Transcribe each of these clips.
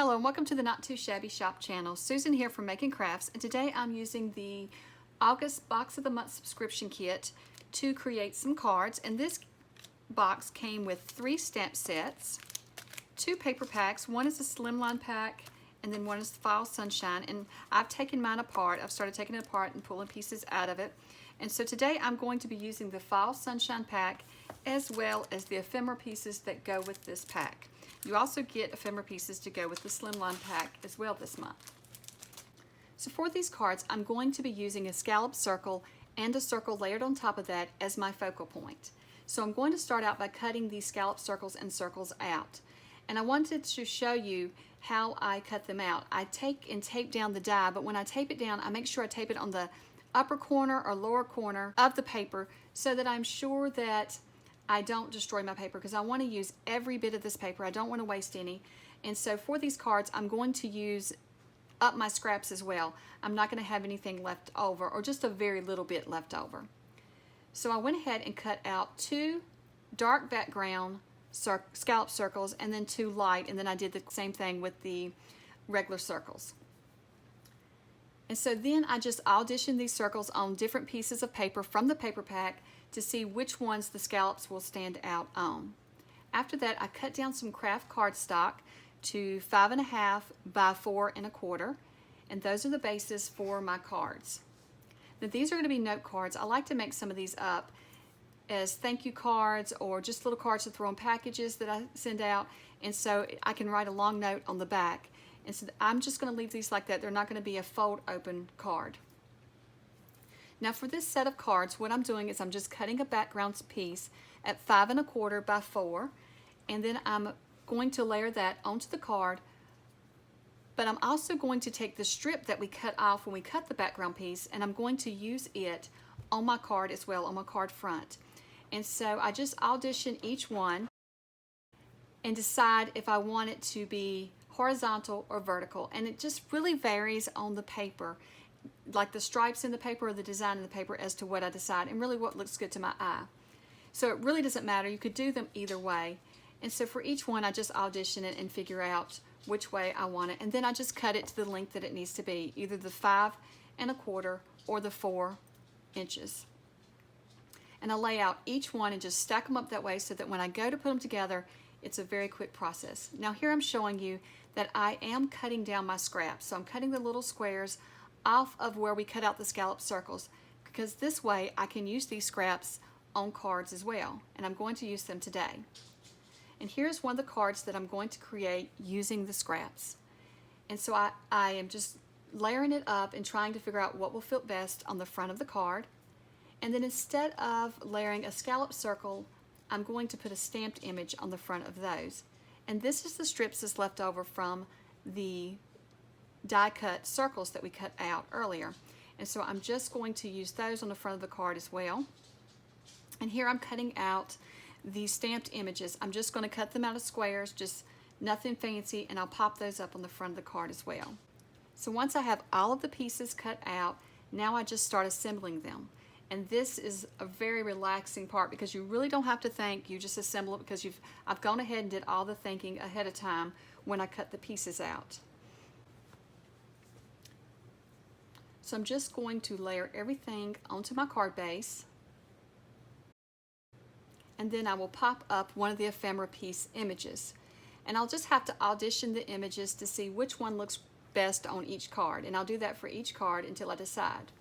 Hello and welcome to the Not Too Shabby Shop channel. Susan here from Making Crafts, and today I'm using the August Box of the Month subscription kit to create some cards. And this box came with 3 stamp sets, 2 paper packs. One is a slimline pack and then one is the File Sunshine. And I've taken mine apart. I've started taking it apart and pulling pieces out of it. And so today I'm going to be using the File Sunshine pack as well as the ephemera pieces that go with this pack. You also get ephemera pieces to go with the slimline pack as well this month. So for these cards, I'm going to be using a scallop circle and a circle layered on top of that as my focal point. So I'm going to start out by cutting these scallop circles and circles out. And I wanted to show you how I cut them out. I take and tape down the die, but when I tape it down, I make sure I tape it on the upper corner or lower corner of the paper so that I'm sure that I don't destroy my paper, because I want to use every bit of this paper. I don't want to waste any. And so for these cards, I'm going to use up my scraps as well. I'm not going to have anything left over, or just a very little bit left over. So I went ahead and cut out 2 dark background scallop circles and then 2 light, and then I did the same thing with the regular circles. And so then I just auditioned these circles on different pieces of paper from the paper pack to see which ones the scallops will stand out on. After that, I cut down some craft cardstock to 5.5 by 4.25, and those are the bases for my cards. Now these are going to be note cards. I like to make some of these up as thank you cards or just little cards to throw in packages that I send out, and so I can write a long note on the back. And so I'm just going to leave these like that. They're not going to be a fold open card. Now for this set of cards, what I'm doing is I'm just cutting a background piece at 5.25 by 4, and then I'm going to layer that onto the card, but I'm also going to take the strip that we cut off when we cut the background piece, and I'm going to use it on my card as well, on my card front. And so I just audition each one and decide if I want it to be horizontal or vertical, and it just really varies on the paper, like the stripes in the paper or the design in the paper, as to what I decide and really what looks good to my eye. So it really doesn't matter. You could do them either way. And so for each one, I just audition it and figure out which way I want it, and then I just cut it to the length that it needs to be, either the 5.25 or the 4 inches. And I lay out each one and just stack them up that way so that when I go to put them together, it's a very quick process. Now here I'm showing you that I am cutting down my scraps. So I'm cutting the little squares off of where we cut out the scallop circles, because this way I can use these scraps on cards as well, and I'm going to use them today. And here's one of the cards that I'm going to create using the scraps. And so I am just layering it up and trying to figure out what will fit best on the front of the card. And then instead of layering a scallop circle, I'm going to put a stamped image on the front of those. And this is the strips that's left over from the die cut circles that we cut out earlier. And so I'm just going to use those on the front of the card as well. And here I'm cutting out the stamped images. I'm just going to cut them out of squares, just nothing fancy, and I'll pop those up on the front of the card as well. So once I have all of the pieces cut out, now I just start assembling them. And this is a very relaxing part, because you really don't have to think. You just assemble it because I've gone ahead and did all the thinking ahead of time when I cut the pieces out. So I'm just going to layer everything onto my card base, and then I will pop up one of the ephemera piece images. And I'll just have to audition the images to see which one looks best on each card, and I'll do that for each card until I decide.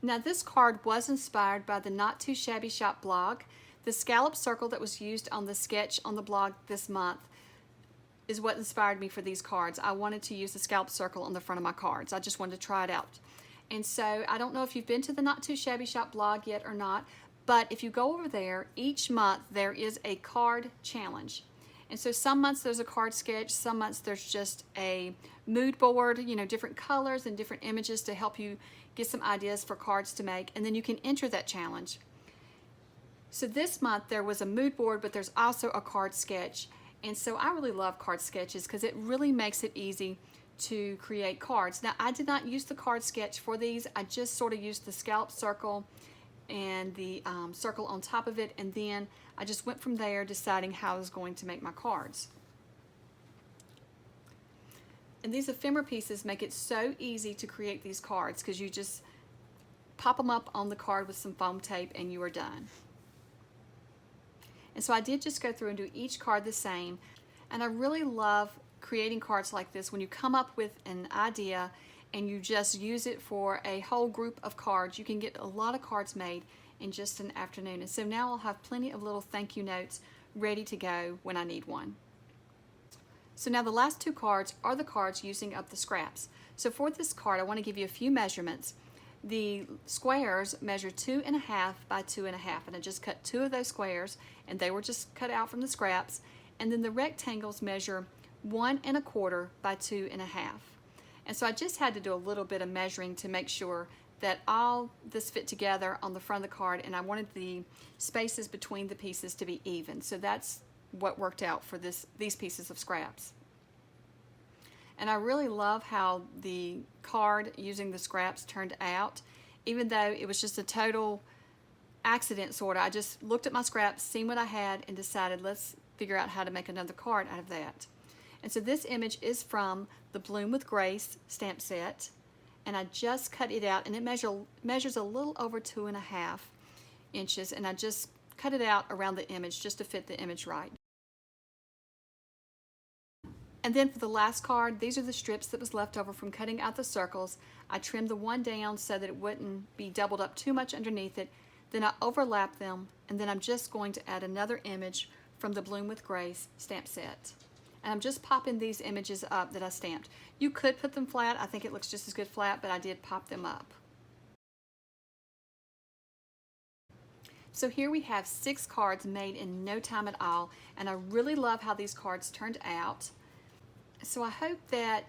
Now this card was inspired by the Not Too Shabby Shop blog. The scallop circle that was used on the sketch on the blog this month is what inspired me for these cards. I wanted to use the scallop circle on the front of my cards. I just wanted to try it out. And so I don't know if you've been to the Not Too Shabby Shop blog yet or not, but if you go over there, each month there is a card challenge. And so some months there's a card sketch, some months there's just a mood board, you know, different colors and different images to help you get some ideas for cards to make, and then you can enter that challenge. So this month there was a mood board, but there's also a card sketch. And so I really love card sketches because it really makes it easy to create cards. Now I did not use the card sketch for these. I just sort of used the scallop circle and the circle on top of it, and then I just went from there deciding how I was going to make my cards. And these ephemera pieces make it so easy to create these cards because you just pop them up on the card with some foam tape and you are done. And so I did just go through and do each card the same, and I really love creating cards like this when you come up with an idea and you just use it for a whole group of cards. You can get a lot of cards made in just an afternoon. And so now I'll have plenty of little thank you notes ready to go when I need one. So now the last two cards are the cards using up the scraps. So for this card, I want to give you a few measurements. The squares measure 2.5 by 2.5, and I just cut 2 of those squares, and they were just cut out from the scraps. And then the rectangles measure 1.25 by 2.5. And so I just had to do a little bit of measuring to make sure that all this fit together on the front of the card, and I wanted the spaces between the pieces to be even. So that's what worked out for these pieces of scraps. And I really love how the card using the scraps turned out, even though it was just a total accident sort of. I just looked at my scraps, seen what I had, and decided let's figure out how to make another card out of that. And so this image is from the Bloom with Grace stamp set, and I just cut it out, and it measures a little over 2.5 inches, and I just cut it out around the image just to fit the image right. And then for the last card, these are the strips that was left over from cutting out the circles. I trimmed the one down so that it wouldn't be doubled up too much underneath it. Then I overlap them, and then I'm just going to add another image from the Bloom with Grace stamp set. And I'm just popping these images up that I stamped. You could put them flat. I think it looks just as good flat, but I did pop them up. So here we have 6 cards made in no time at all, and I really love how these cards turned out. So I hope that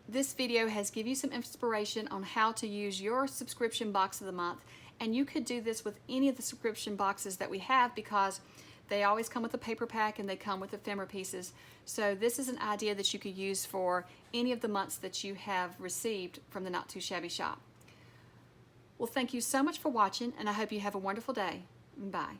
this video has given you some inspiration on how to use your subscription box of the month, and you could do this with any of the subscription boxes that we have because they always come with a paper pack and they come with ephemera pieces. So this is an idea that you could use for any of the months that you have received from the Not Too Shabby shop. Well, thank you so much for watching, and I hope you have a wonderful day. Bye.